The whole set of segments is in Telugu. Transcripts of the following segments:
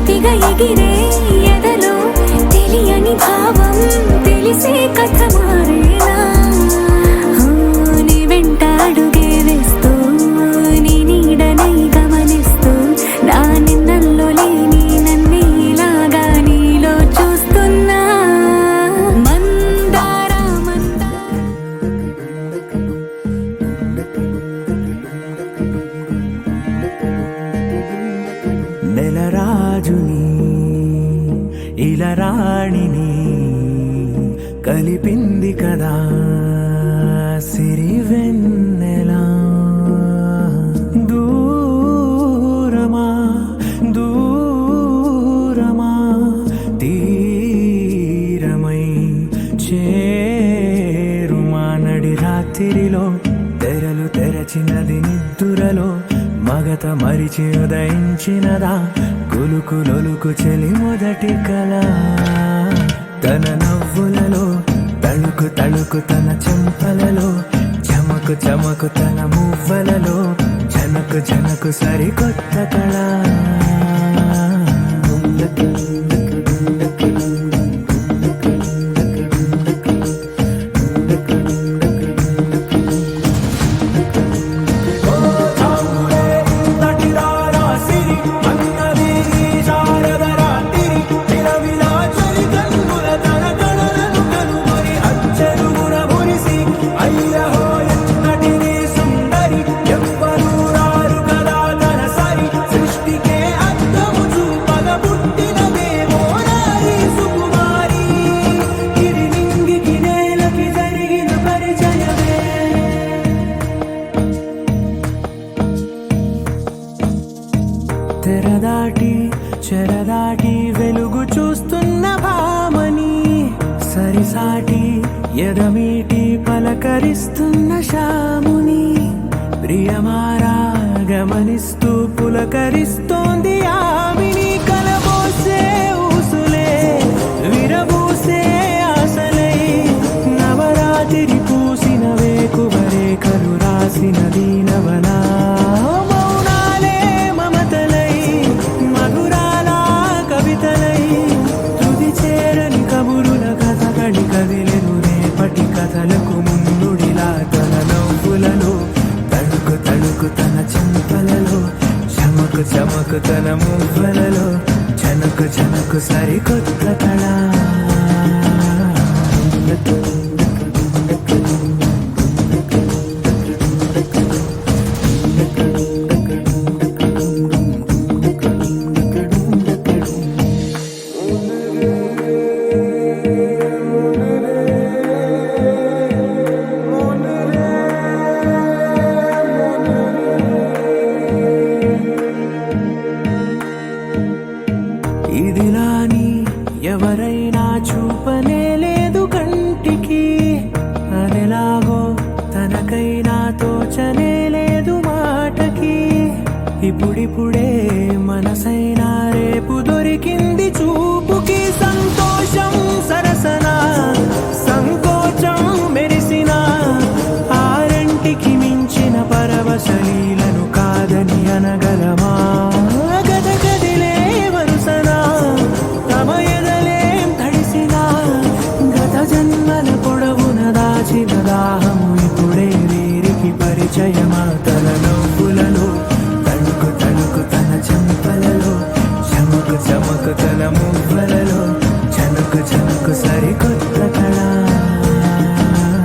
పూర్తిగా ఎగిరే ఎదలో తెలియని భావం తెలిసే కథ మారేనా నీ వెంట అడుగే వేస్తూ నీ నీడనై గమనిస్తూ నా నిన్నల్లో లేని నన్నే ఇలాగా నీలో చూస్తున్నా మందారా నెలరాజుని ఇలా రాణిని కలిపింది కదా సిరివెన్నెలా దూరమా దూరమా తీరమై చేరుమా నడి రాత్రిలో తెరలు తెరచినది నిద్దురలో మగత మరిచి ఉదయించినదా కులుకులొలుకు చెలి మొదటి కళ తన నవ్వులలో తళుకు తళుకు తన చెంపలలో చమకు చమకు తన మువ్వలలో జనకు జనకు సరికొత్త కళ తెరదాటి చెరదాటి వెలుగు చూస్తున్న భామని సరిసాటి ఎదమీటి పలకరిస్తున్న శాముని ప్రియమారా గమనిస్తూ పులకరిస్తోంది ఆవిని కలబోసే ఊసులే విరబూసే ఆశలై నవరాత్రి పూసిన వేకువరే కలు రాసిన దీనవనా కథలకు ముందుడిలా తన నవ్వులలో తడుకు తడుకు తన చెంపలలో చమకు చమకు తన మువ్వలలో జనకు జనకు సరికొత్త కళ ఇదిలాని ఎవరైనా చూపనే లేదు కంటికి అదెలాగో తనకైనా తోచనే లేదు మాటకి ఇప్పుడిప్పుడే మనసైనా రేపు దొరికింది చూపుకి సంతోషం సరసన సంకోచం మెరిసిన ఆరంటికి మించిన పరవశలీలను కాదని అనగలమా దాహము ఇప్పుడే వీరికి పరిచయమా తన నవ్వులలో తణుకు తణుకు తన చెంపలలో చమకు చమకు తన మువ్వలలో చనుకు చనుకు సరికొత్త కళ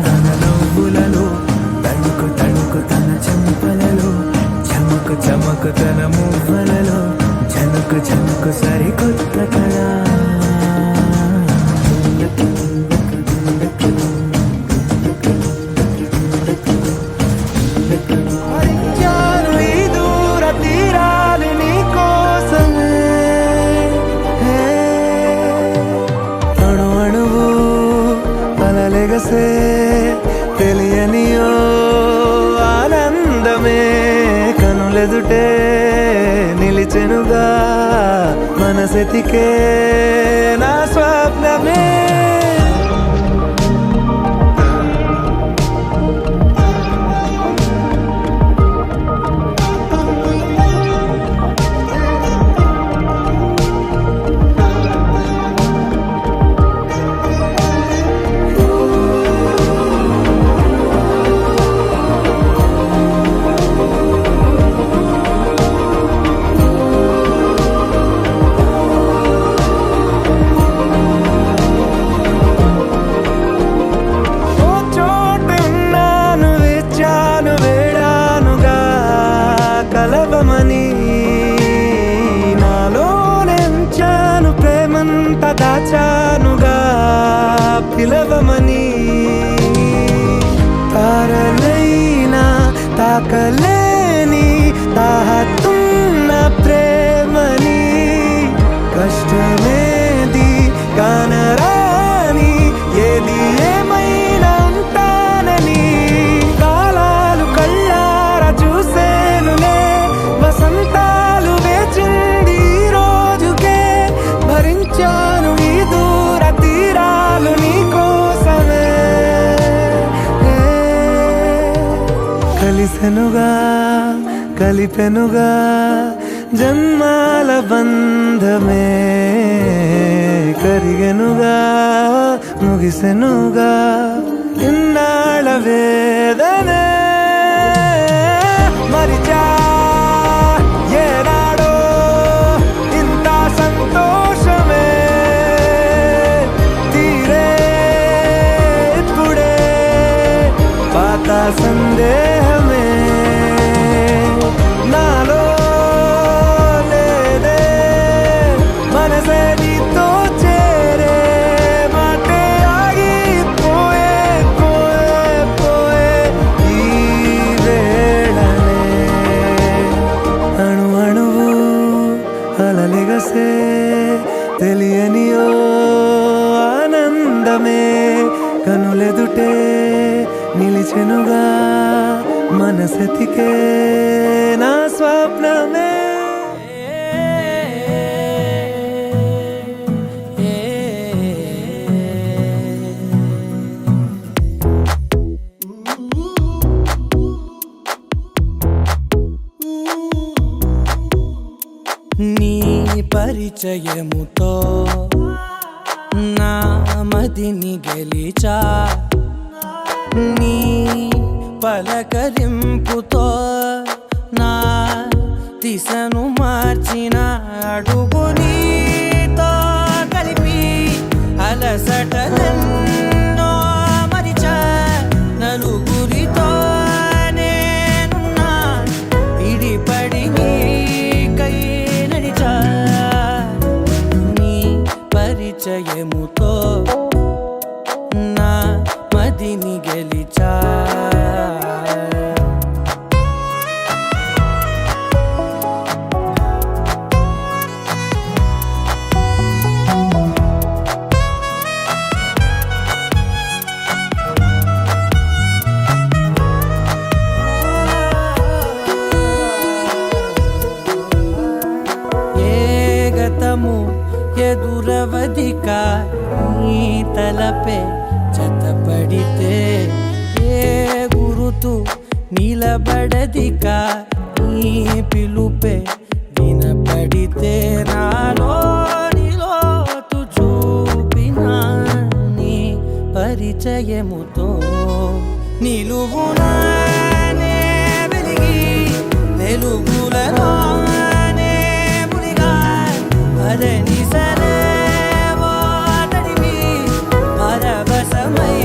తన నవ్వులలో తణుకు తణుకు తన చెంపలలో చమకు చమకు తన మువ్వలలో చనుకు చనుకు సరికొత్త కళ తెలియనియో ఆనందమే కనులెదుటే నిలిచెనుగా మనసెతికే నా స్వప్నమే కలవమని నాలోనెంచాను ప్రేమంత దాచానుగా పిలవమని తారలైనా తాకలేని తాహతున్న ప్రేమని కష్టమేది కానరాని ఏది ఏమైనా ఉంటానని కాలాలు కళ్ళారా చూసేనులే వసంతాలు వేచింది ఈ రోజుకే భరించాను ఈ దూర తీరాలు నీ కోసమే కలిసెనుగా కలిపెనుగా జన్మాల బంధమే కరిగెనుగా ముగిసెనుగా ఇన్నాళ్ళ వేదనే మరిచా ఏనాడో ఇంత సంతోషమే తీరే ఇప్పుడే పాత సందేహమే నాలో లేదే మనసే నీతో చేరే మాటే ఆగిపోయే పోయే పోయే ఈ వేళనే అణు అణువు అలలిగసే తెలియని ఓ ఆనందమే కనులెదుటే నిలిచెనుగా మనసెతికే నా స్వప్నమే నీ పరిచయముతో నా మదిని గెలిచా నీ పలకరింపుతో నా దిశను మార్చిన అడుగు నీతో కలిపి అలసటలెన్నో మరిచా నలుగురితో నేనున్నా ఇడిపడి నీకై నడిచా నీ పరిచయముతో నా మదిని గెలిచా ఏ గతము ఎదురవధిక నీ తలపే జతపడితే ఏ గురుతు నిలబడదిక నీ పిలుపే వినపడితే నాలో నిలోతు చూపిన నీ పరిచయముతో నిలువునానే వెలిగి వెలుగులలోనే మునిగా అదని సరే పరవశమై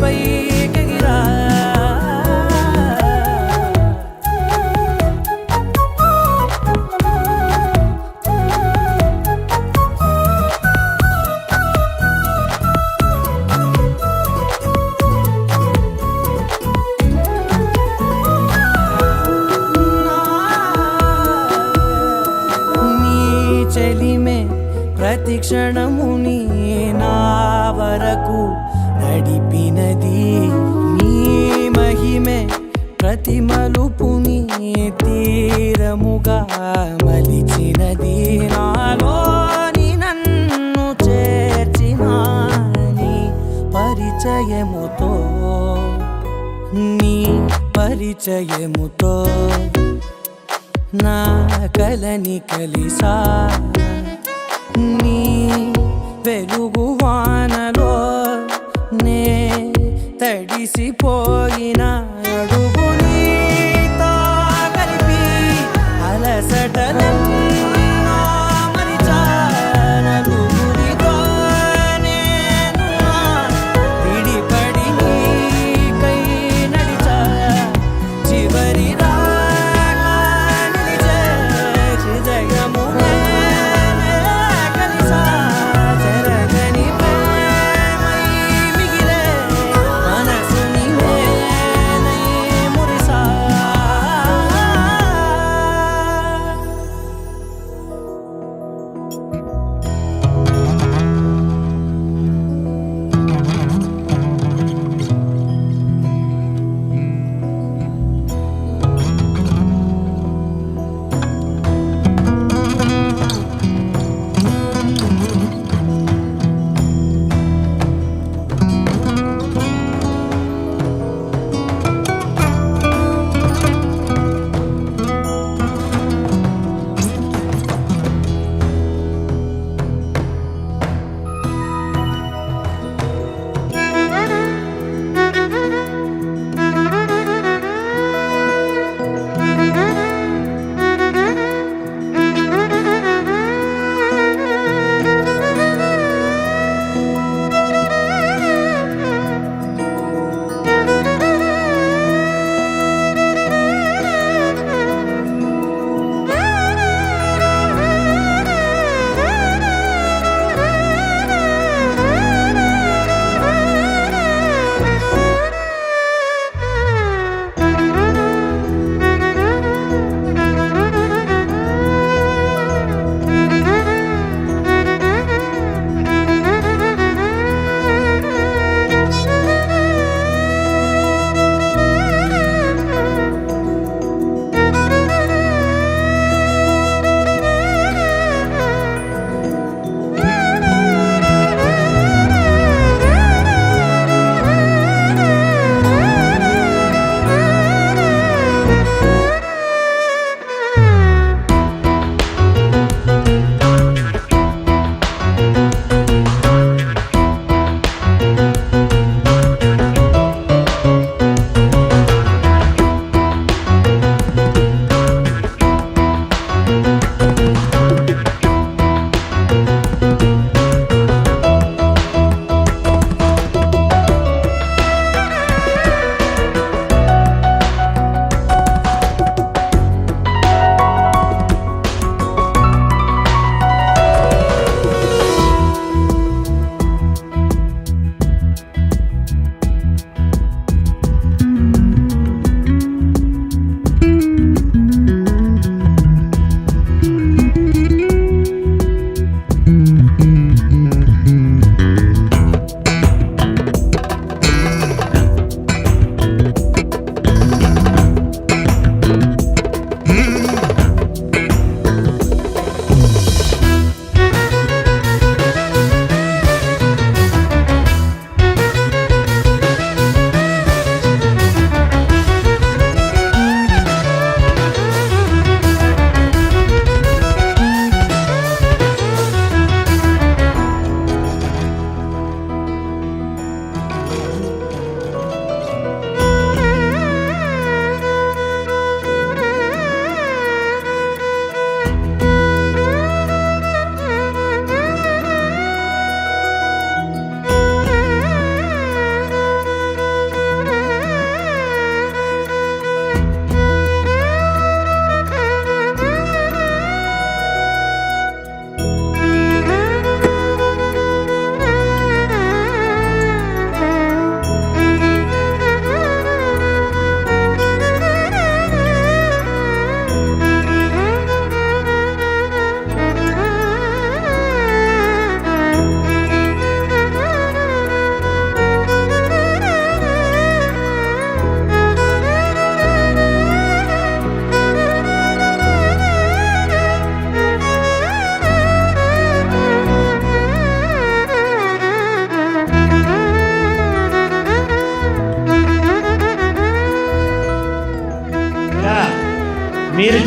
పైకెగిరా నీ చెలిమే ప్రతి క్షణముని నా వరకు నడిపినది నీ మహిమే ప్రతి మలుపుని తీరముగా మలిచినది నాలోని నన్ను చేర్చిన నీ పరిచయముతో నీ పరిచయముతో నా కలని కలిసా నీ వెలుగు వానలో నే తడిసిపోయిన అడుగు నీతో కలిపి అలసటలెన్నో మరిచా నలుగురితో నేనున్నా విడిపడి నీకై నడిచా చివరి దాకా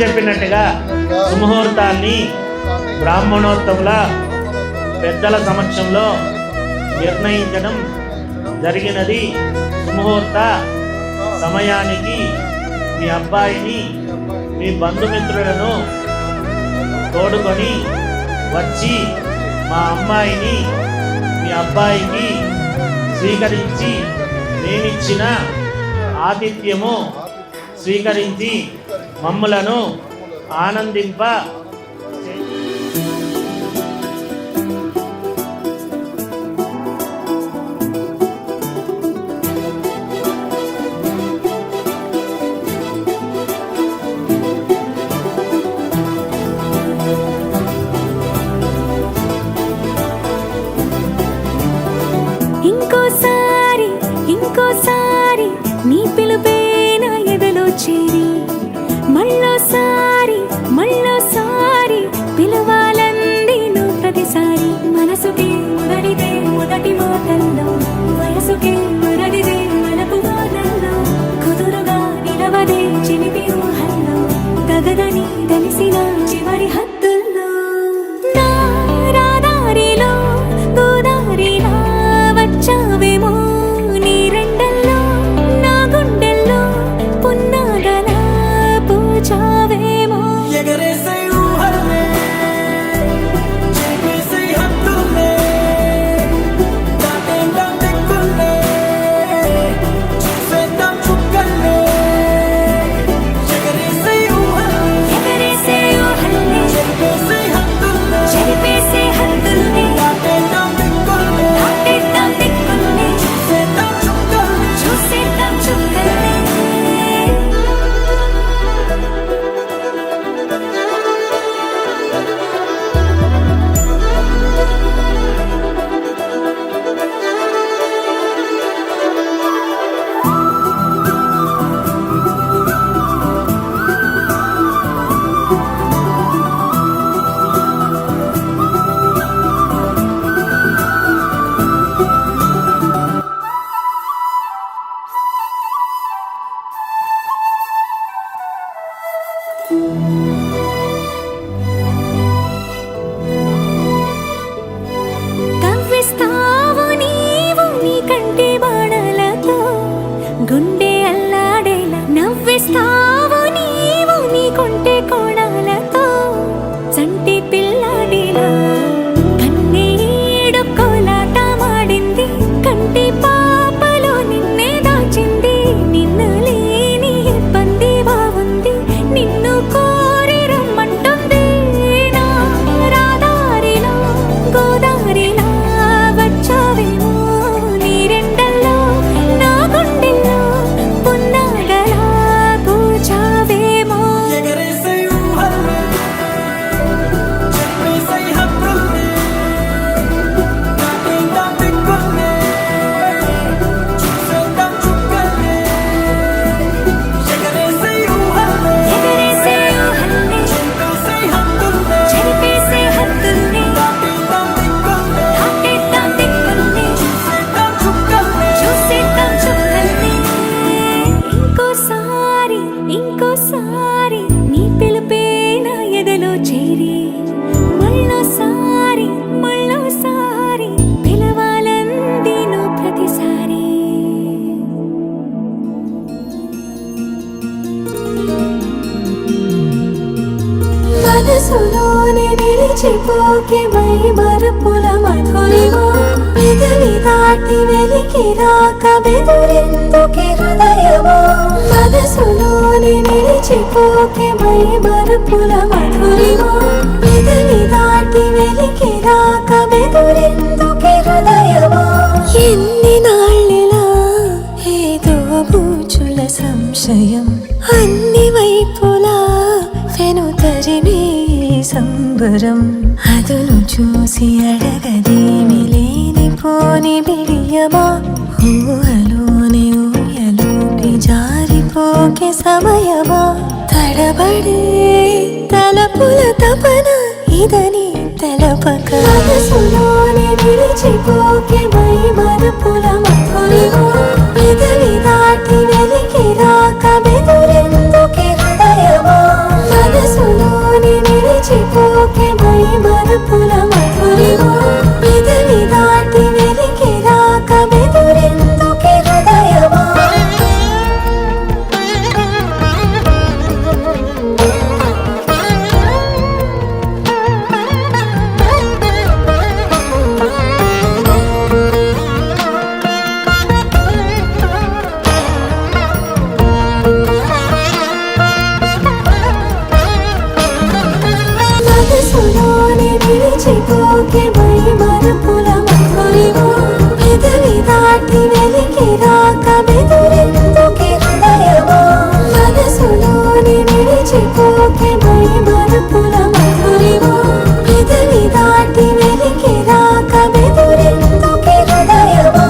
చెప్పినట్టుగా సుముహూర్తాన్ని బ్రాహ్మణోత్తముల పెద్దల సమక్షంలో నిర్ణయించడం జరిగినది. సుముహూర్త సమయానికి మీ అబ్బాయిని మీ బంధుమిత్రులను తోడుకొని వచ్చి మా అమ్మాయిని మీ అబ్బాయికి స్వీకరించి మేమిచ్చిన ఆతిథ్యము స్వీకరించి మమ్ములను ఆనందింప ఇంకోసారి నీ పిలుపే నా ఎదలో చేరి మళ్ళోసారి పిలవాలంది నువ్వు ప్రతిసారి. మనసుకే మొదటిదే మొదటి మాటల్లో, వయసుకే మొదటిదే మనపు మాటల్లో, కుదురుగా నిలవదే చిలిపి ఊహల్లో, తగదని తెలిసిన చివరి హద్దుల్లో. నా రాదారిలో గోదారిలా వచ్చావేమో కవ్విస్తావు నీవు నీ కంటి బాణలతో, గుండె అల్లాడేలా నవ్విస్తావు నీవు నీ కొంటె కోణాలతో, చంటి పిల్లాడిలా కన్నీడు కోలాట మాడింది, కంటి పాపలో నిన్నే దాచింది, నిన్ను లేని ఇబ్బంది బాగుంది, నిన్ను కోరి రమ్మంటుంది. నా రాదారిలో గోదారిలా వచ్చావేమో నీరెండల్లో, నా గుండెల్లో పున్నాగలా పూచావేమో. ఎగరేసే ఊహల్ని చెరిపేసే హద్దుల్ని, దాటేద్దాం దిక్కుల్ని, చూసేద్దాం చుక్కల్ని. ఇంకోసారి నీ పిలుపే నా ఎదలో చేరి మళ్ళోసారి పిలవాలంది నువ్వు ప్రతిసారి. మనసులోనే నిలిచిపోకే మై మరపుల మధురిమా, పెదవి దాటి వెలికి రాక బెదురెందుకే హృదయమా. మనసులోనే నిలిచిపోకే మై మరపుల మధురిమా, పెదవి దాటి వెలికి రాక బెదురెందుకే హృదయమా. ఎన్ని నాళ్ళిలా ఏదో బూచుల సంశయం, అన్ని వైపులా వెనుతరినే సంబరం, అదును చూసి అడగదేమి లేనిపోని బిడియమా. ఊహలోని ఊయలోకి జారిపోకే సమయమా, తడబడే తలపుల తపన ఇదని తెలపక. మనసులోనే నిలిచిపోకే మై మరపుల మధురిమా, పెదవి దాటి వెలికి రాక బెదురెందుకే హృదయమా. నిలిచిపోకే మై మరుపుల మధురిమా పెదవి దాటి వెలికి రాక బెదురెందుకే హృదయమా మనసులోనే నిలిచిపోకే మై మరుపుల మధురిమా పెదవి దాటి వెలికి రాక బెదురెందుకే హృదయమా మనసులోనే నిలిచిపోకే మై మరుపుల మధురిమా పెదవి దాటి వెలికి రాక బెదురెందుకే హృదయమా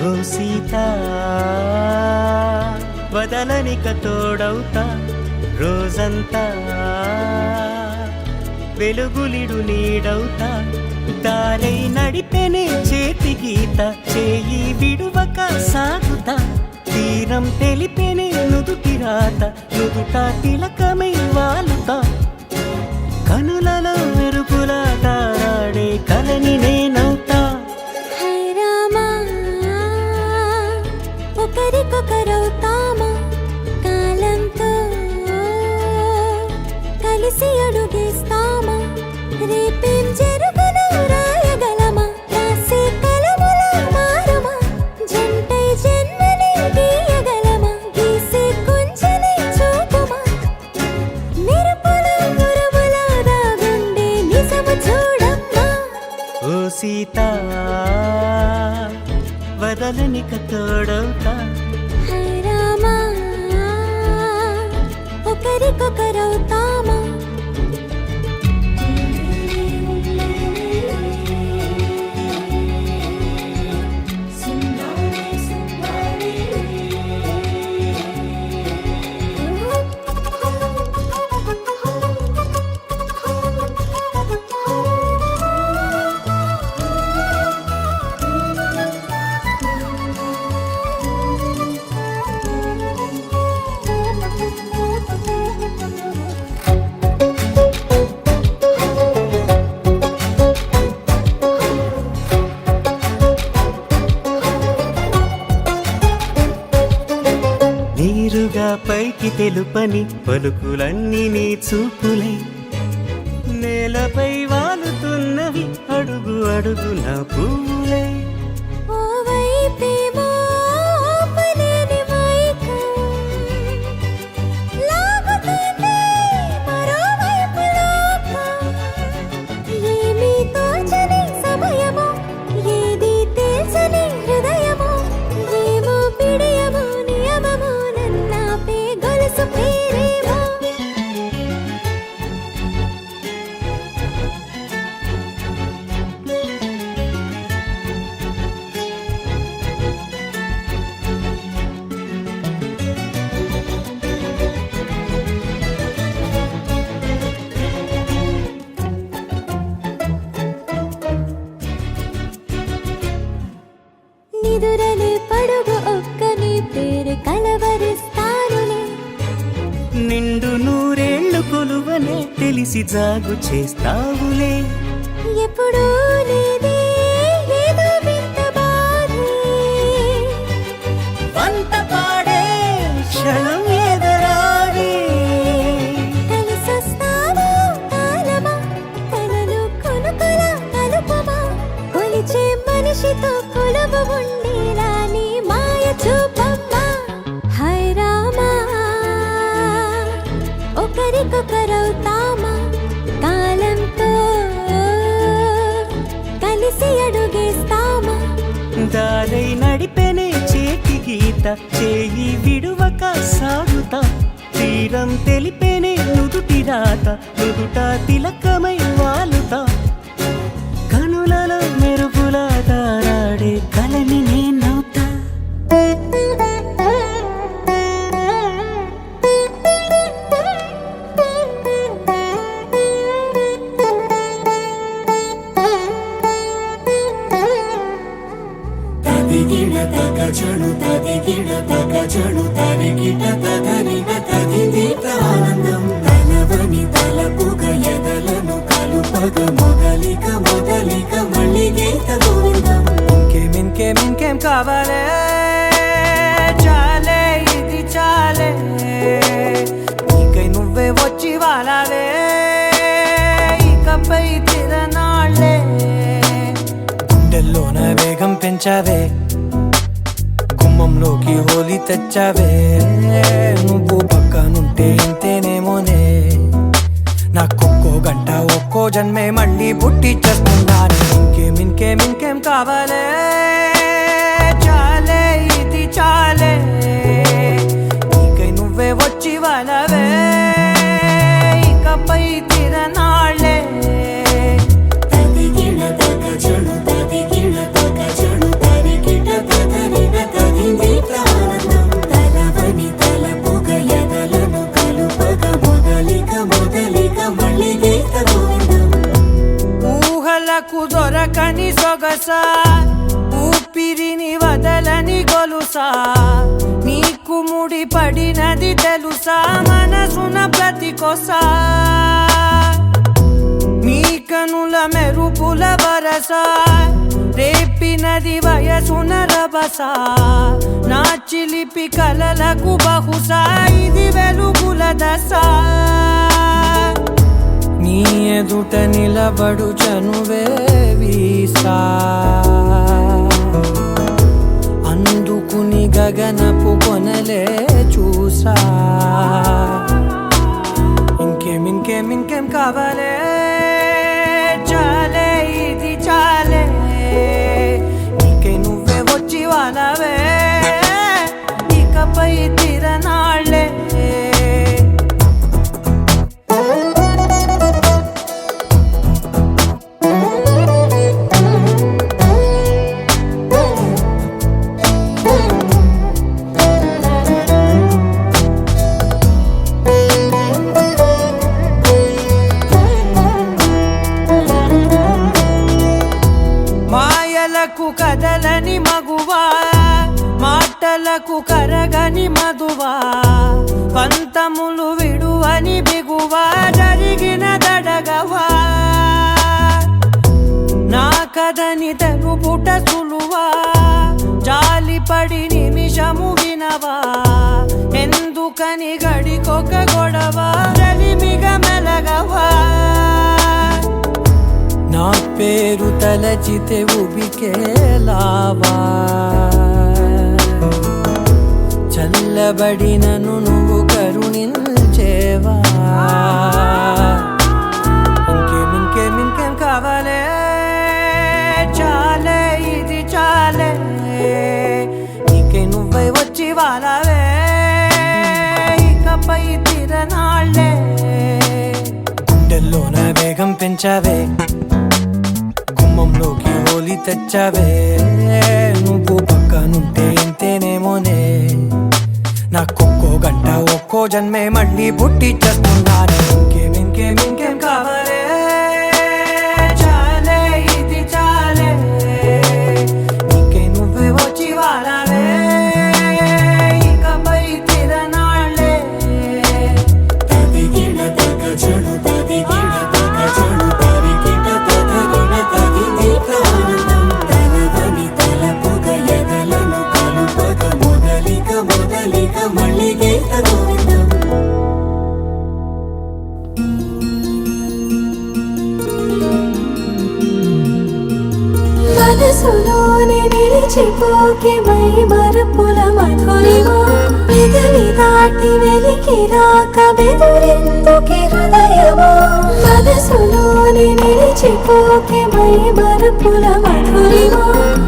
ఓ సీత వదలనిక తోడవుతా రోజంతా వెలుగులిడు నీడవుతా దారై నడిపెనే చేతి గీత చేయి విడువక సాగుతా తీరం తెలిపెనే నుదుటి రాత నుదుట తిలకమై వాలుతా కనులలో మెరుపుల తారాడే కలని నేనవుతా హై రామా ఒకరికొకరవుతామా కాలంతో కలిసి అడుగేస్తామా రేపేం జరుగునో రాయగలమా రాసే కలముల మారమా జంటై జన్మని గీయగలమా గీసే కొంచెనే చూపుమా మెరుపుల మురుముల దాగుండే నిజము చూడమ్మా ఓ సీత వదలనిక తోడవుతా హై రామా ఒకరికొకరవుతామా నీరుగా పైకి తెలుపని పలుకులన్నీ నీ చూపులై నేలపై వాలుతున్నవి అడుగు అడుగు నా పువ్వులై ఓ వైపేమో ఆపలేని మైకం లాగుతుంది మరోవైపు లోకం ఏమీ తోచని సమయమో ఏది తేల్చని హృదయమో ఏమో పిడియమో నియమమో నన్నాపే గొలుసు పేరేమో నిదురలే పడుగు ఒక్క నీ పేరు కలవరిస్తానులే నిండు నూరేళ్లు కొలువనే తెలిసి జాగు చేస్తావులే ఎప్పుడూ లేదే ఏదో వింత బాధే వంత పాడే క్షణం ఎదరాడే కలిసొస్తావో కాలమా కలలు కొనుకల కలుపమా కొలిచే మనిషితో కొలువు ఉండేలా నీ మాయ చూపమ్మా హై రామా ఒకరికొకరవుతామా కాలంతో కలిసి అడుగేస్తామా దారై నడిపెనే చేతి గీత చేయి విడువక సాగుతా తీరం తెలిపెనే నుదుటి రాత నుదుట తిలకమై వాలుతా కనులలో మెరుపుల తారాడే కలని నేనవుతా తదిగిడ తగ జణు తదిగిడ తగ జణు తరిగిట తదరిన తదిదీత ఆనందం తలవని తలపుగ ఎదలను కలుపగ మొదలిక మొదలిక మళ్ళీ గీత గోవిందం. ఇంకేం కావాలే చాలే ఇది చాలే నీకై నువ్వే వచ్చి వాలావే ఇకపై తిరనాళ్ళే గుండెల్లోన వేగం పెంచావే గుమ్మంలోకి హోలీ తెచ్చావే నువ్వు పక్కనుంటే ఇంతేనేమోనే నాకొక్కో గంట ఒక్కో జన్మే మళ్ళీ పుట్టి చేస్తున్నాను. ఇంకేం కావాలే చాలే ఇది చాలే నీకై నువ్వే వచ్చి వాలవే ఇకపై తిరనాళ్ళే. తదిగిడ తగ జణు తదిగిడ తగ జణు తరిగిట తదరిన తదిదీత ఆనందం తలవని తలపుగ ఎదలను కలుపగ మొదలిక మొదలిక మళ్ళీ గీత గోవిందం. ఊహలకు దొరకని సొగసా ఊపిరిని వదలని గొలుసా నీకు ముడి పడినది తెలుసా మనసున ప్రతి కొసా నీ కనుల మెరుపుల వరస రేపినది వయసున రభస నా చిలిపి కలలకు బహుశా ఇది వెలుగుల దశ నీ ఎదుట నిలబడు చనువే వీసా అందుకుని గగనపు కొనలే చూసా. ఇంకేం కావాలే చాలే ఇది చాలే నీకై నువ్వే వచ్చి వాలవే ఇకపై తిరనాళ్ళే. మాయలకు కదలని మగువా మాటలకు కరగని మధువా పంతములు విడువని బిగువా జరిగిన దడగవా నా కథని తెలుపుట సులువా జాలిపడి నిమిషము వినవా ఎందుకని గడికొక గొడవ రలిమిగ మెలగవా నా పేరు తలచితే ఉబికేలావా చల్లబడినను నువ్వు కరుణించేవా. ఇంకేం కావాలే చాలే ఇది చాలే నీకై నువ్వై వచ్చి వాలవే ఇకపై తిరనాళ్ళే గుండెల్లోన వేగం పెంచావే గుమ్మంలోకి హోలీ తెచ్చావే నువ్వు పక్కనుంటే ఇంతేనేమోనే నాకొక్కో గంట ఒక్కో జన్మే మళ్ళీ పుట్టి చేస్తున్నాను. ఇంకేం కావాలే చాలే ఇది చాలే నీకై నువ్వే వచ్చి వాలవే ఇకపై తిరనాళ్ళే. తదిగిడ తగ జణు తదిగిడ తగ జణు తరిగిట తదరిన తదిదీత ఆనందం తలవని తలపుగ ఎదలను కలుపగ మొదలిక మొదలిక మళ్ళీ గీత గోవిందం. మనసులోని నిలిచిపోకే మై మరపుల మధురిమా పెదవి దాటి వెలికి రాక బెదురెందుకే హృదయమా మనసులోని నిలిచిపోకే మై మరపుల మధురిమా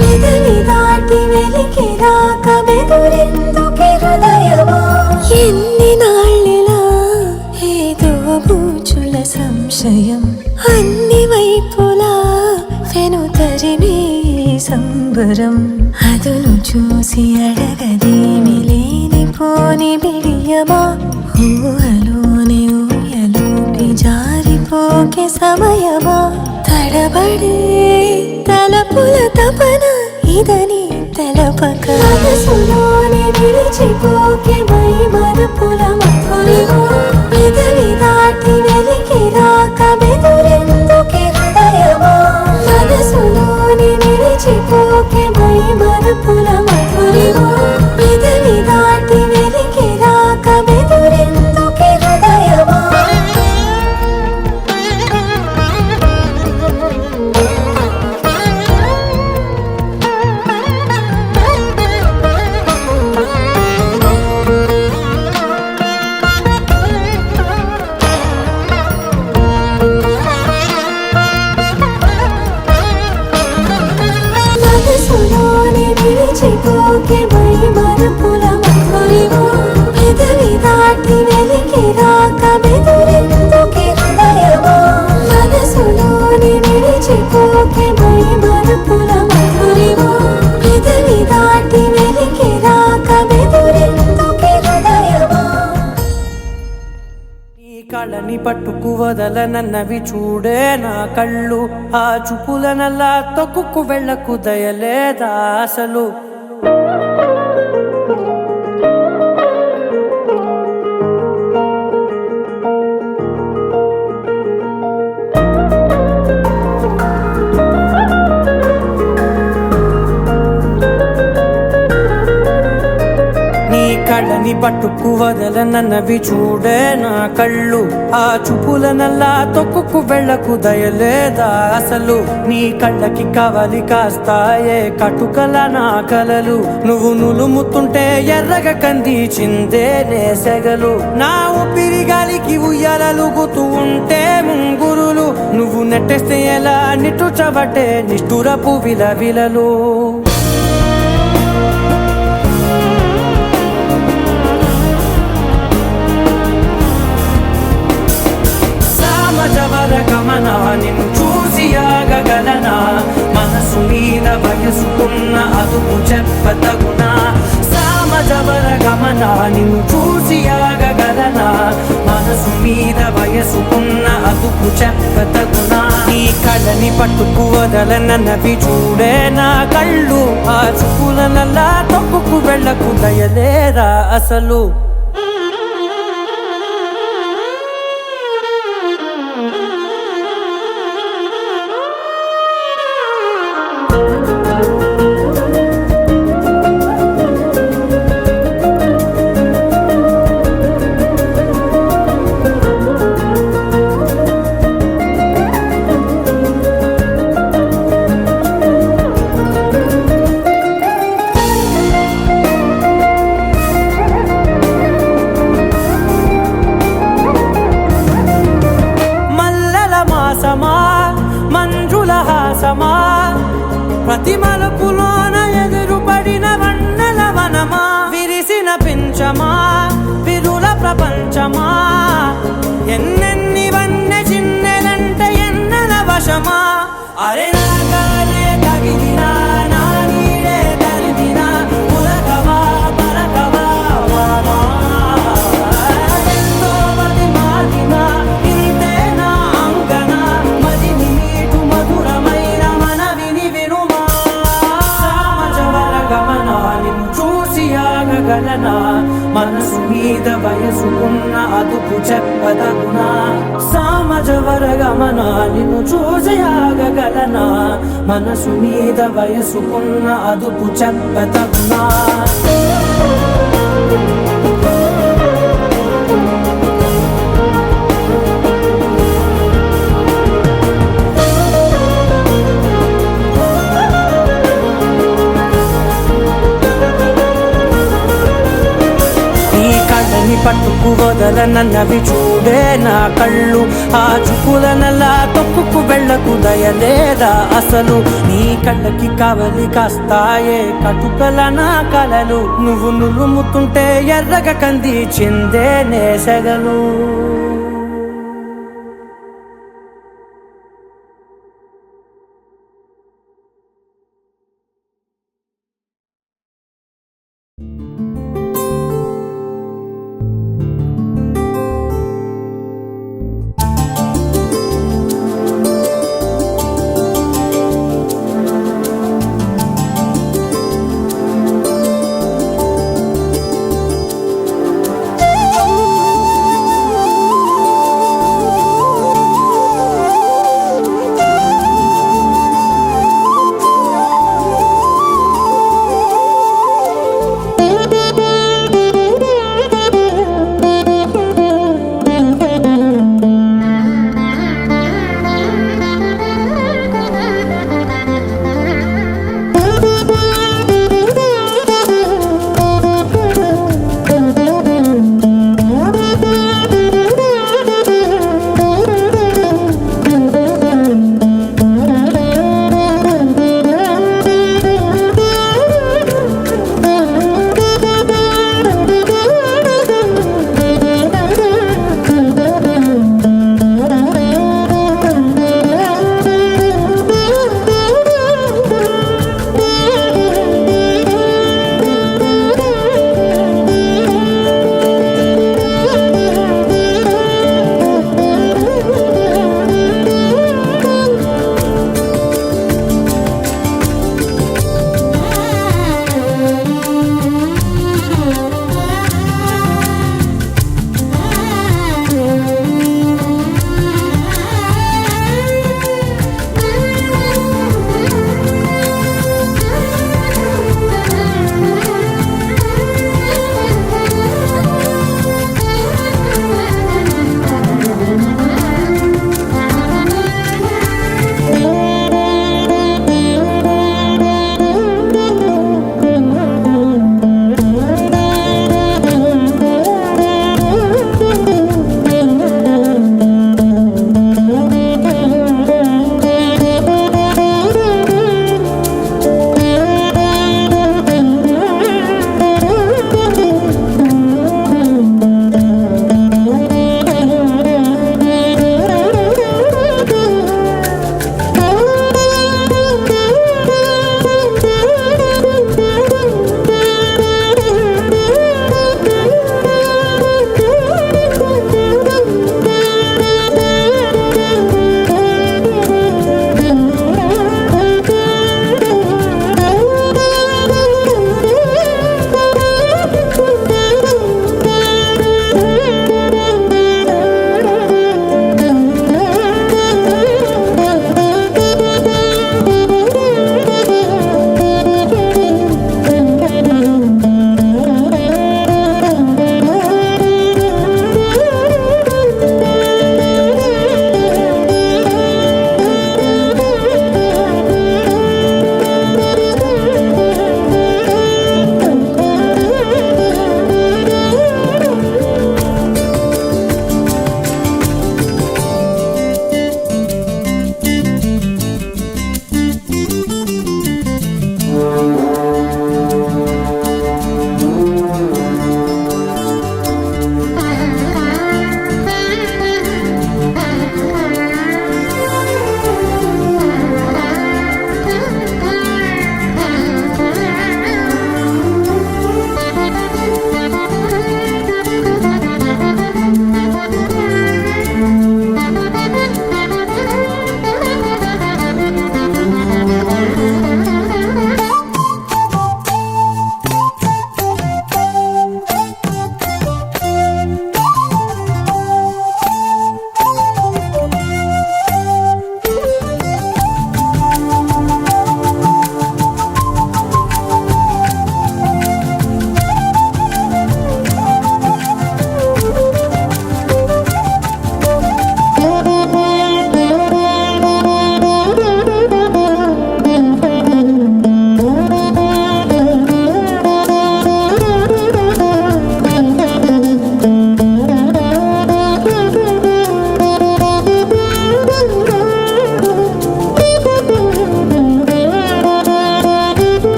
పెదవి దాటి వెలికి రాక బెదురెందుకే హృదయమా ఎన్ని నాళ్ళిలా ఏదో బూచుల సంశయం అన్ని వైపులా వెనుతరినే సంబరం అదును చూసి అడగదేమి లేనిపోని బిడియమా ఊహలోని ఊయలోకి జారిపోకే సమయమా తడబడే తలపుల తపన ఇదని తెలపక మనసులోనే నిలిచిపోకే మై మరుపుల మధురిమా పెదవి దాటి వెలికి రాక బెదురెందుకే హృదయమా మనసులోనే నిలిచిపోకే మై మరుపుల మధురిమా పెదవి దాటి వెలికి రాక బెదురెందుకే హృదయమా మనసులోనే నిలిచిపోకే మై మరుపుల మధురిమా పెదవి దాటి వెలికి రాక బెదురెందుకే హృదయమా మనసులోనే నిలిచిపోకే మై మరుపుల మధురిమా పెదవి దాటి వెలికి రాక బెదురెందుకే హృదయమా నీ కళ్ళని పట్టుకు వదలనన్నవి చూడే నా కళ్ళు ఆ చూపులనల్లా తొక్కుకు వెళ్ళకు దయలేదా అసలు నీ కళ్ళని పట్టుకు వదలనన్నవి చూడే నా కళ్ళు ఆ చూపులనల్లా తొక్కుకు వెళ్ళకు దయలేదా అసలు నీ కళ్ళకి కవలి కాస్తాయే కటుకల నా కలలు నువ్వు నులుముతుంటే ఎర్రగా కందిచిందే నేసెగలు నా ఊపిరి గాలికి ఉయ్యాలలుగుతూ ఉంటే ముంగురులు నువ్వు నెట్టేస్తే ఎలా నిట్టుచబట్టే నిష్ఠురపు విలవిలలు సామజవర గమనా నిన్ను చూసి ఆగగలనా మనసు మీద వయసుకున్న అదుపు చెప్పతగునా సామజవర గమనా నిన్ను చూసి ఆగగలనా మనసు మీద వయసుకున్న అదుపు చెప్పతగునా నీ కళ్ళని పట్టుకు వదలనన్నవి చూడే నా కళ్ళు ఆ చూపులనల్లా తొక్కుకు వెళ్ళకు దయలేరా అసలు మంజుల హాసమా ప్రతి మలుపులోన ఎదురుపడిన వన్నెల వనమా విరిసిన పించమా విరుల ప్రపంచమా ఎన్నెన్ని వన్నె చిన్నెలంటే ఎన్నెల వశమా అరే నాగాలే తగిలినా నా నీడే తరిమినా పులకవా పలకవా వామా ఎంతో మతి మారినా ఇంతే నా అంగన మదిని నీటు మధురమైన మనవిని వినుమా సామజవర గమనా నిన్ను చూసి ఆగగలనా మనసు మీద వయసుకున్న అదుపు చెప్పదగునా సామజవర గమనా నిన్ను చూసి ఆగగలనా మనసు మీద వయసుకున్న అదుపు చెప్పదగునా కళ్ళని పట్టుకు వదలనన్నవి చూడే నా కళ్ళు ఆ చూపులనల్లా తొక్కుకు వెళ్ళకు దయలేదా అసలు నీ కళ్ళకి కవలి కాస్తాయే కటుకల నా కలలు నువ్వు నులుముతుంటే ఎర్రగా కందిచిందే నేసెగలు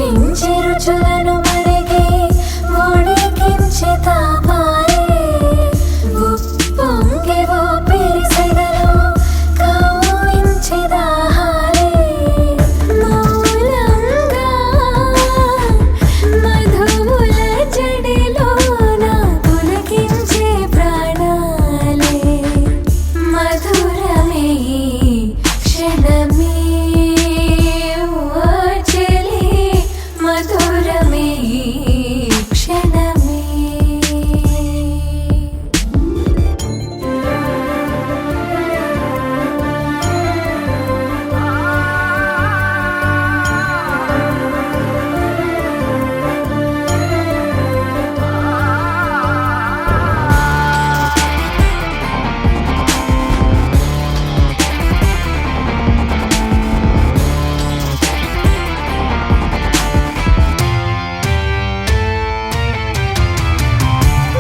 మించి రుచులను మరిగి ఒడికించి తాపాలే ఉప్పొంగి ఊపిరి సెగలో కవ్వించి దాహాలే మౌనంగా మధువుల జడిలోన పులకించే ప్రాణాలే మధురమే క్షణమే ఓ చెలి మధురమే క్షణమే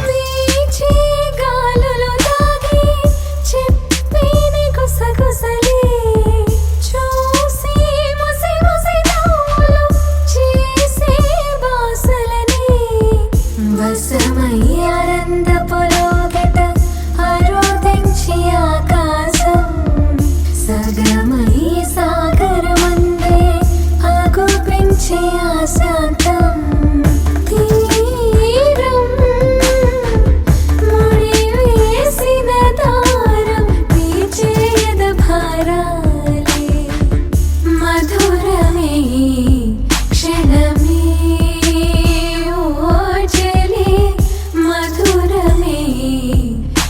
వీచే గాలులు తాగి చెప్పేని గుసగుసలే చూసి ముసి ముసి నవ్వులు చేసే బాసలనే వసమయ్యారందపు లోగట ఆరోదించి ఆకాశం సగమై సాగరమందే ఆగుపించి ఆశాంతం తీరం ముడివేసిన దారం తీర్చేద భారాలే మధురమే క్షణమే ఓ చెలి మధురమే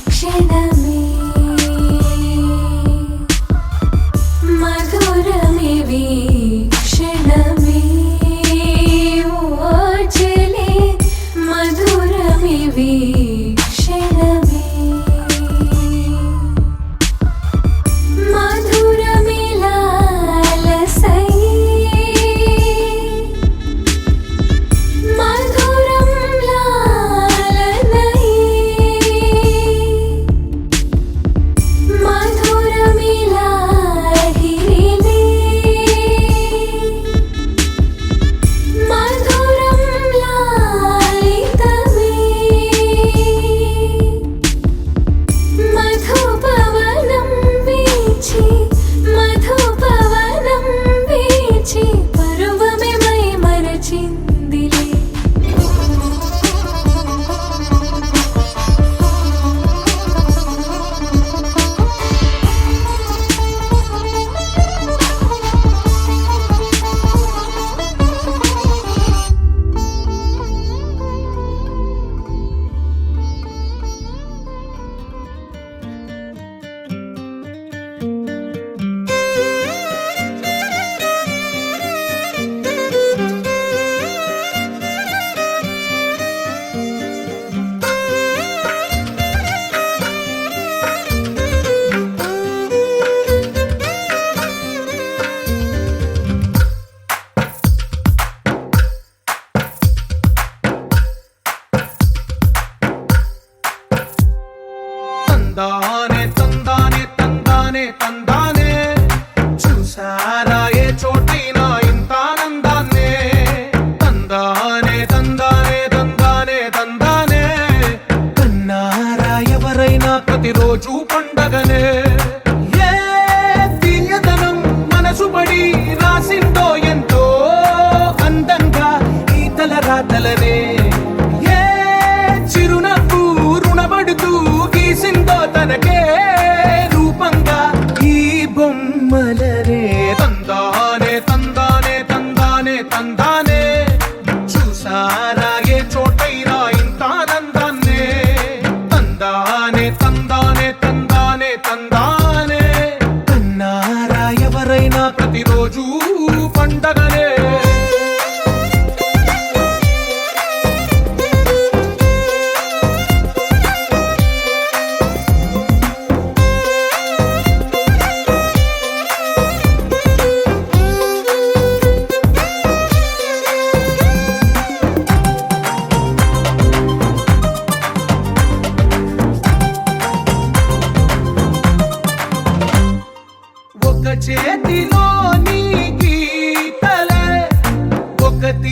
క్షణమే మధురమే క్షణమే ఓ చెలి మధురమే క్షణమే మధురమిలాలసై మధురం లాలనై మధురమిలాహిరిలే మధురం లాలితమే మధుపవనం వీచి మధుపవనం వీచి పరువమే మై మరచిందిలే తందానే తందానే తందానే తందానే చూసారా ఏ చోటైనా ఇంత ఆనందాన్నే తందానే తందానే తందానే తందానే కన్నారా ఎవరైనా ప్రతిరోజు పండగనే ఏ తీయదనం మనసు పడి రాసిందో ఎంతో అందంగా ఈ తలరాతలనే ఏ చిరునవ్వు రుణపడుతూ గీసిందో తనకే రూపంగా ఈ బొమ్మలనే తందానే తందానే తందానే తందానే చూసారా ఏ చోటైనా ఇంత ఆనందాన్నే తందానే తందానే తందానే తందానే కన్నారా ఎవరైనా ప్రతిరోజు పండగనే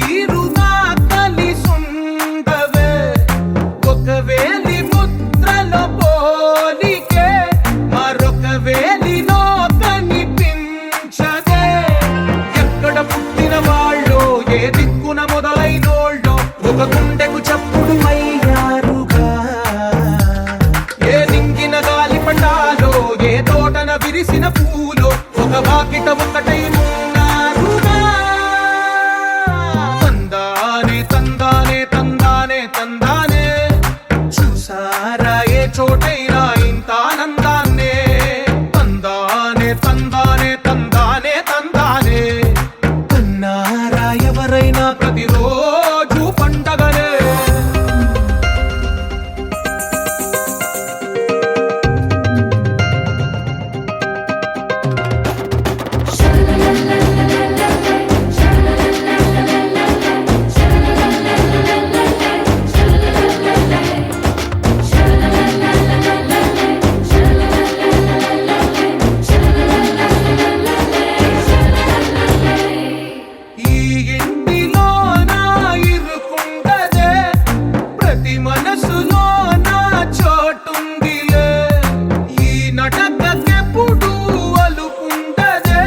తీరుగా కలిసుండవే ఒక వేలి ముద్రలో పోలికే మరొక వేలిలో కనిపించదే ఎక్కడ పుట్టిన వాళ్ళో ఏ దిక్కున మొదలైనోళ్ళో ఒక గుండెకు చప్పుడు అయ్యారుగా ఏ నింగిన గాలి పటాలో ఏ తోటన విరిసిన పూలో ఒక వాకిట ఒకటై ఉన్నారుగా తందానే తందానే తందానే తందానే చూసారా ఏ చోటైనా ఇంత ఆనందాన్నే తందానే తందానే తందానే తందానే కన్నారా ఎవరైనా ప్రతిరోజు పండగనే ఈ ఇంటిలో నా ఇరుకుండదే ప్రతి మనసులో నా చోటుందిలే ఈ నటకెప్పుడు అలుకుండదే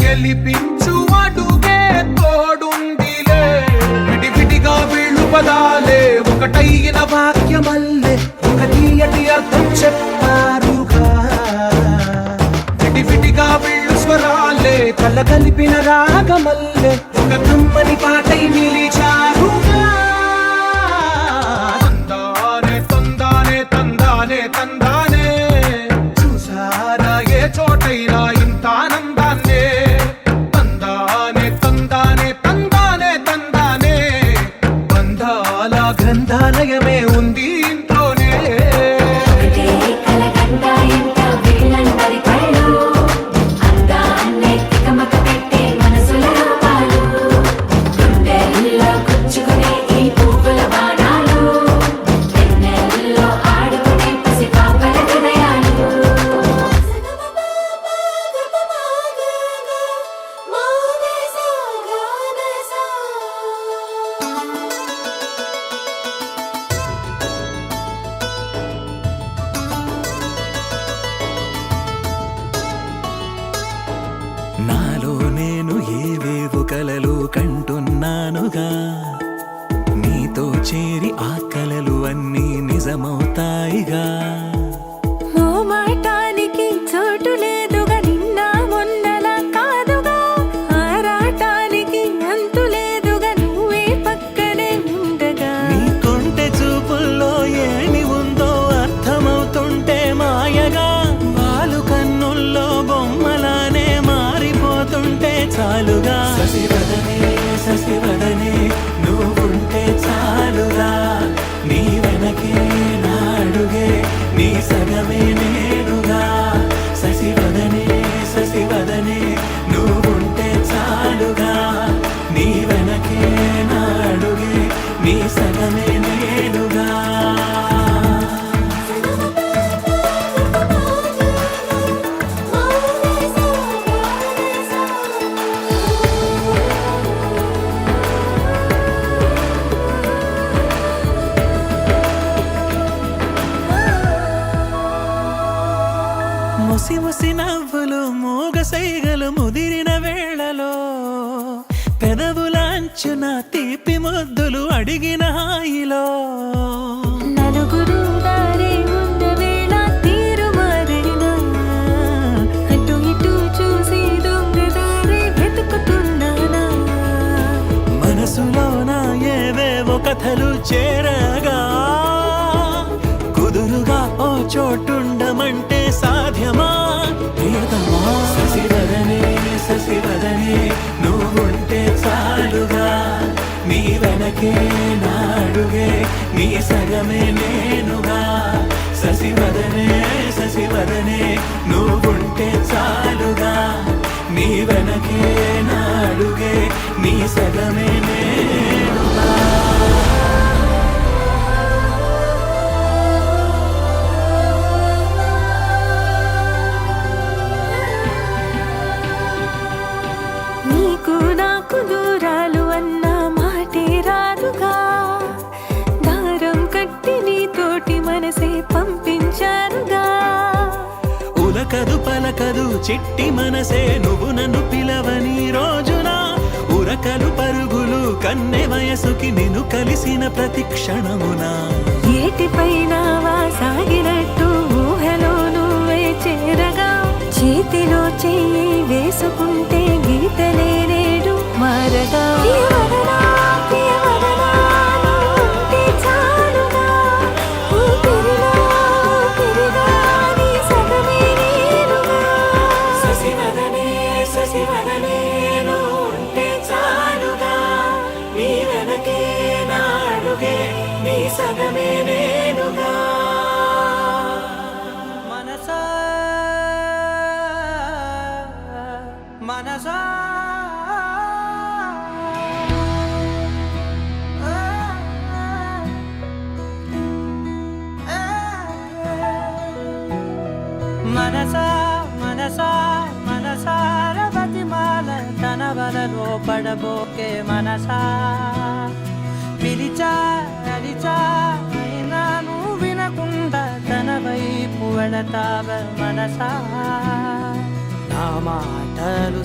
గెలిపించు అడుగే తోడుందిలే విడివిడిగా వీళ్ళు పదాలే ఒకటైన వాక్యమల్లే ఒక తీయటి అర్థం చెప్పారుగా విడివిడిగా వీళ్ళు స్వరాలే కళ్ళ కలిపిన రాగమల్లే ఒక కమ్మని పాటై నిలిచారుగా తందానే తందానే తందానే తందానే చూసారా ఏ చోటైనా ఇంత ఆనందాన్నే తందానే తందానే తందానే తందానే బంధాల గ్రంథాలయమే ఉంది ఇంట్లోనే ఒకటే కలగంట ఇంత వీళ్ళందరి కళ్ళు అందాన్నే తికమక పెట్టే మనసుల రూపాలు గుండెల్లో గుచ్చుకునే ఈ పువ్వుల బాణాలు వెన్నెల్లో ఆడుకునే పసిపాపల హృదయాలు నాలో నేను ఏవేవో కలలు కంటున్నానుగా నీతో చేరి ఆ కలలు అన్నీ నిజమవుతాయిగా ఓ మాటానికి చోటు లేదుగా నిన్న మొన్నలా కాదుగా ఆరాటానికి అంతు లేదుగా నువ్వే పక్కనే ఉండగా నీ కొంటె చూపుల్లో ఏమి ఉందో అర్థమవుతుంటే మాయగా వాలు కన్నుల్లో బొమ్మలానే మారిపోతుంటే చాలుగా శశివదనే నువ్వుంటే చాలుగా నీ వెనకే నాడుగే నీ సగమే నేనుగా శశివదనే నువ్వుంటే చాలుగా నీ వెనకే నాడుగే నీ సగమే నేనుగా ముసి ముసి నవ్వులు మూగ సైగలు ముదిరిన వేళలో పెదవులాంచున తీపి ముద్దులు అడిగిన హాయిలో నలుగురు దారి ఉన్న వేళ తీరు మారినా అటు ఇటు చూసి దొంగదారి వెతుకుతున్నానా మనసులోన ఏవేవో కథలు చేరగా కుదురుగా ఓ చోటుండమంటే సాధ్యమా ప్రియతమా శశివదనే నువ్వుంటే చాలుగా నీ వెనకే నాడుగే నీ సగమే నేనుగా శశివదనే నువ్వుంటే చాలుగా నీ వెనకే నాడుగే నీ సగమే నేనుగా నీకు నాకు దూరాలు అన్నా ఉరకదు పలకదు చిట్టి మనసే నువ్వు నన్ను పిలవని రోజున ఉరకలు పరుగులు కన్నె వయసుకి నిన్ను కలిసిన ప్రతి క్షణమునా ఏటిపైన సాగినట్టు ఊహలో నువ్వే చేరగా చేతిలో చెయ్యి వేసుకుంటే గీతలే నేడు మారగా ప్రియవదనా, ప్రియవదనా, నువ్వుంటే చాలుగా. ఊపిరిలో ఊపిరిగా నీ సగమే నేనుగా. శశివదనే, శశివదనే, నువ్వుంటే చాలుగా. నీ వెనకే నా అడుగే, నీ సగమే నేనుగా. మనసా మనసా మనసా మనసా మనసార బతిమాల తన వలలో పడబోకే మనసా పిలిచా అరిచా అయినా నువ్వు వినకుండా తన వైపు వెళతావ మనసా నా మాటలు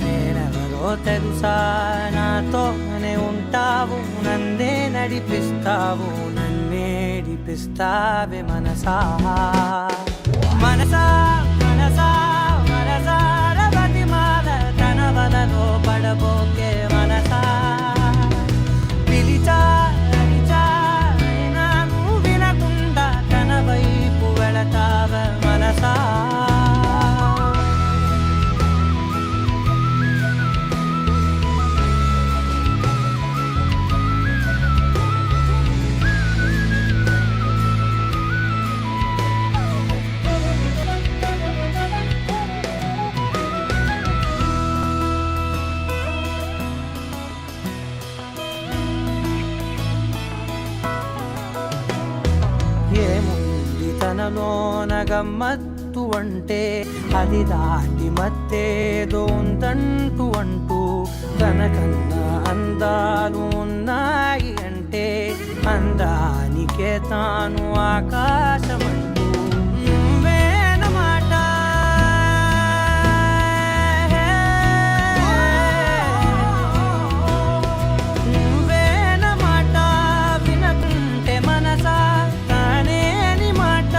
నేనెవరో తెలుసా నాతోనే ఉంటావు నన్నే నడిపిస్తావు నన్నేడిపిస్తావే మనసా మనసా మనసా మనసార బతిమాల తన వలలో పడబోకే మనసా పిలిచా అరిచా అయినా నువ్వు వినకుండా తన వైపు వెళతావ మనసా ఏముంది తనలోన గమ్మత్తు అంటే అది దాటి మత్తేదో ఉందంటూ అంటూ తనకన్నా అందాలు ఉన్నాయి అంటే అందానికే తాను ఆకాశమంటూ నువ్వేనమాట నువ్వేనమాట వినకుంటే మనసా తానేని మాట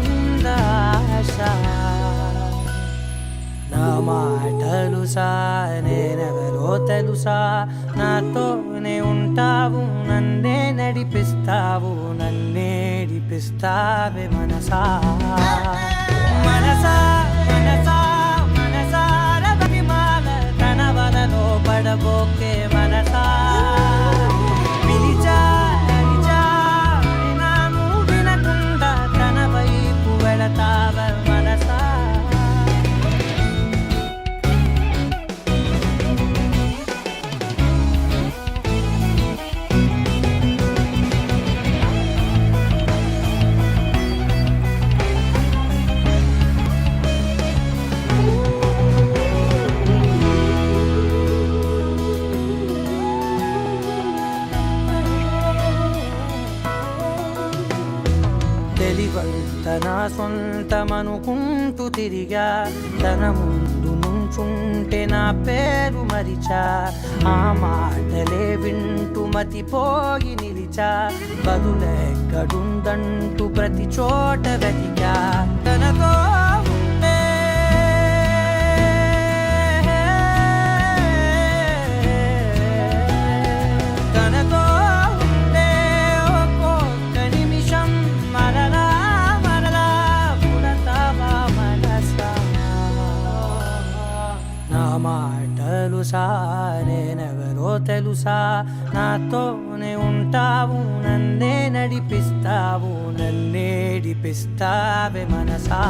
ఉందాశ నా మాటలు నేనెవరో తెలుసా నాతోనే ఉంటావు నన్నే నడిపిస్తావు నన్నేడిపిస్తావే మనసా మనసా మనసా మనసార బతిమాల తన వలలో పడబోకే మనసా పిలిచా అరిచా అయినా నువ్వు వినకుండా తన వైపు వెళతావ మనసా తెలివంత నా సొంతమనుకుంటూ తిరిగా తన ముందు నుంచుంటే నా పేరు మరిచా ఆ మాటలే వింటూ మతిపోయి నిలిచా బదులెక్కడుందంటూ ప్రతి చోట వెతికా తనతో ఉండే తనతో ఉండే ఒక్కొక్క నిమిషం మరలా మరలా పుడతావా మనసా నా మాటలు నేనెవరో తెలుసా నాతోనే ఉంటావు నన్నే నడిపిస్తావు నన్నేడిపిస్తావే మనసా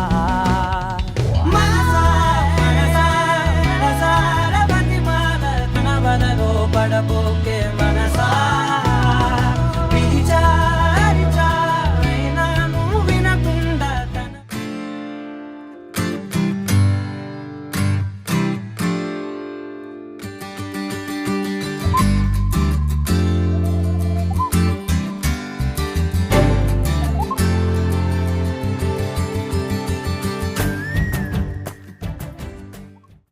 మనసా